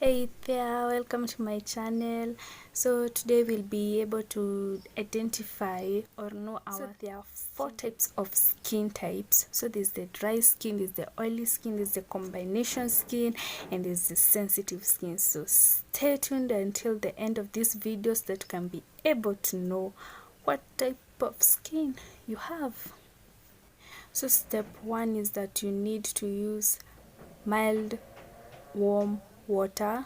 Hey there, welcome to my channel. So today we'll be able to identify or know there are four types of skin types. So there's the dry skin, there's the oily skin, there's the combination skin, and there's the sensitive skin. So stay tuned until the end of this video so that you can be able to know what type of skin you have. So step one is that you need to use mild warm water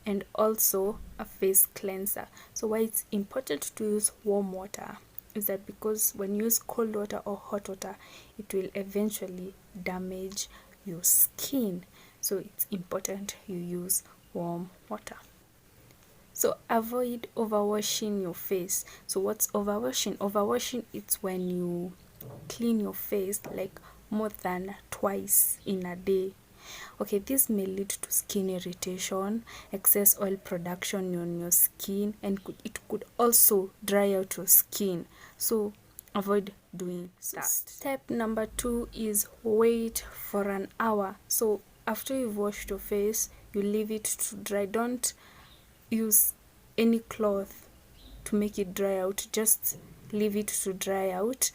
and also a face cleanser. So why it's important to use warm water is that because when you use cold water or hot water, it will eventually damage your skin. So it's important you use warm water. So avoid overwashing your face. So what's overwashing? Overwashing it's when you clean your face like more than twice in a day. Okay, this may lead to skin irritation, excess oil production on your skin, and it could also dry out your skin. So avoid doing that. Step number 2 is wait for an hour. So after you've washed your face, you leave it to dry. Don't use any cloth to make it dry out. Just leave it to dry out.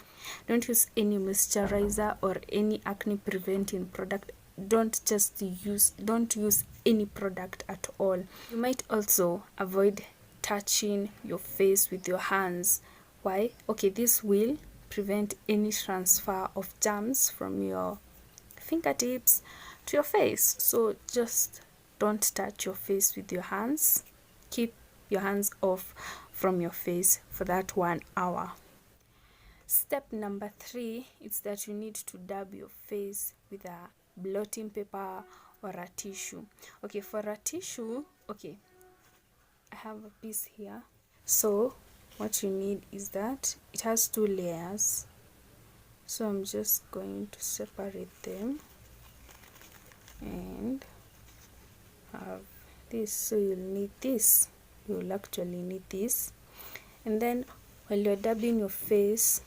Don't use any moisturizer or any acne preventing product. Don't use any product at all. You might also avoid touching your face with your hands. Why? Okay, this will prevent any transfer of germs from your fingertips to your face. So just don't touch your face with your hands. Keep your hands off from your face for that 1 hour. Step number 3 is that you need to dab your face with a blotting paper or a tissue. Okay, for a tissue, okay, I have a piece here. So what you need is that it has 2 layers. So I'm just going to separate them and have this. So you'll need this. You'll actually need this. And then while you're dabbing your face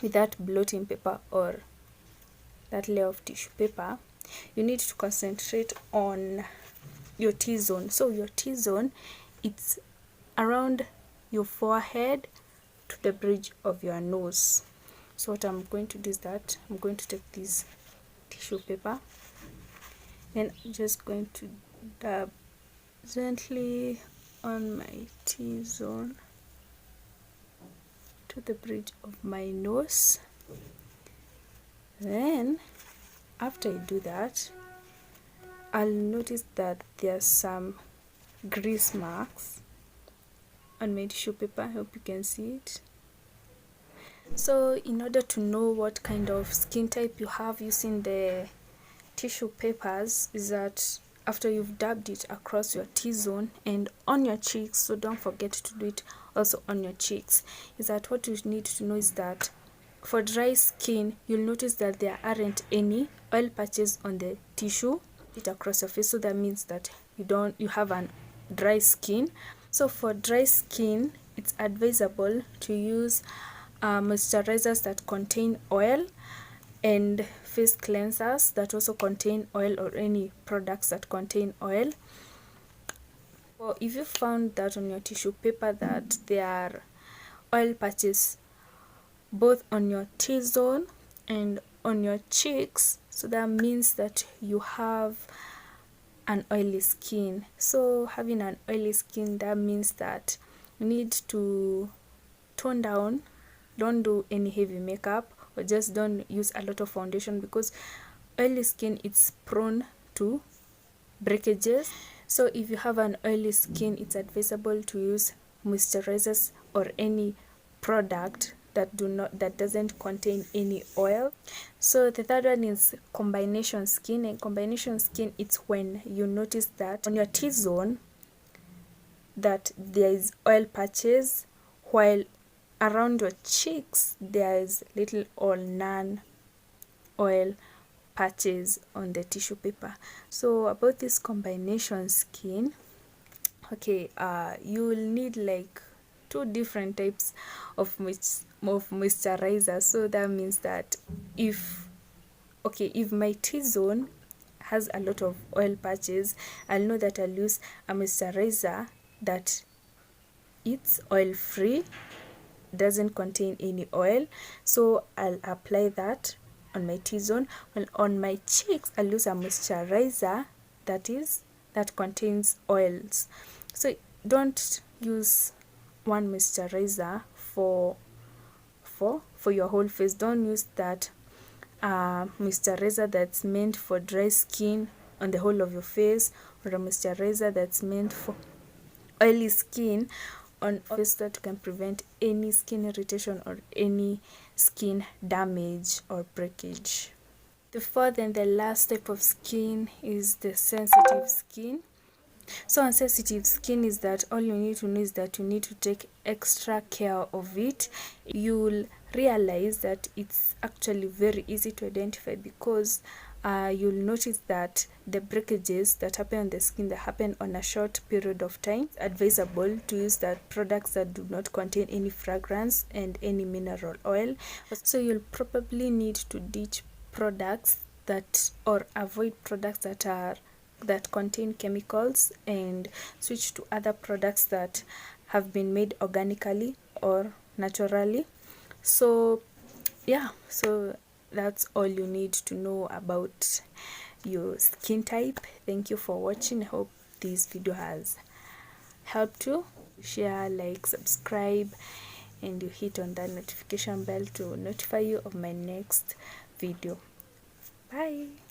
with that blotting paper or that layer of tissue paper, you need to concentrate on your T-zone. So your T-zone, it's around your forehead to the bridge of your nose. So what I'm going to do is that I'm going to take this tissue paper and I'm just going to dab gently on my T-zone to the bridge of my nose. Then after I do that, I'll notice that there's some grease marks on my tissue paper. I hope you can see it. So in order to know what kind of skin type you have using the tissue papers is that after you've dabbed it across your T-zone and on your cheeks, so don't forget to do it also on your cheeks, is that what you need to know is that for dry skin, you'll notice that there aren't any oil patches on the tissue it across your face. So that means that you have an dry skin. So for dry skin, it's advisable to use moisturizers that contain oil and face cleansers that also contain oil or any products that contain oil. Well, if you found that on your tissue paper that there are oil patches both on your T-zone and on your cheeks, so that means that you have an oily skin. So having an oily skin, that means that you need to tone down. Don't do any heavy makeup or just don't use a lot of foundation, because oily skin it's prone to breakages. So if you have an oily skin, it's advisable to use moisturizers or any product that doesn't contain any oil. So the third one is combination skin. And combination skin, it's when you notice that on your T-zone that there is oil patches, while around your cheeks there is little or none oil patches on the tissue paper. So about this combination skin, okay, you will need like 2 different types of moisturizer. So that means that if my T-zone has a lot of oil patches, I'll know that I'll use a moisturizer that it's oil free, doesn't contain any oil. So I'll apply that on my T-zone. Well, on my cheeks, I'll use a moisturizer that contains oils. So don't use one moisturizer for your whole face. Don't use that moisturizer that's meant for dry skin on the whole of your face, or a moisturizer that's meant for oily skin on face, that can prevent any skin irritation or any skin damage or breakage. The fourth and the last type of skin is the sensitive skin. So on sensitive skin is that all you need to know is that you need to take extra care of it. You'll realize that it's actually very easy to identify, because you'll notice that the breakages that happen on the skin, that happen on a short period of time. It's advisable to use that products that do not contain any fragrance and any mineral oil. So you'll probably need to ditch products that, or avoid products that contain chemicals, and switch to other products that have been made organically or naturally. So yeah, so that's all you need to know about your skin type. Thank you for watching. I hope this video has helped you. Share, like, subscribe, and you hit on that notification bell to notify you of my next video. Bye.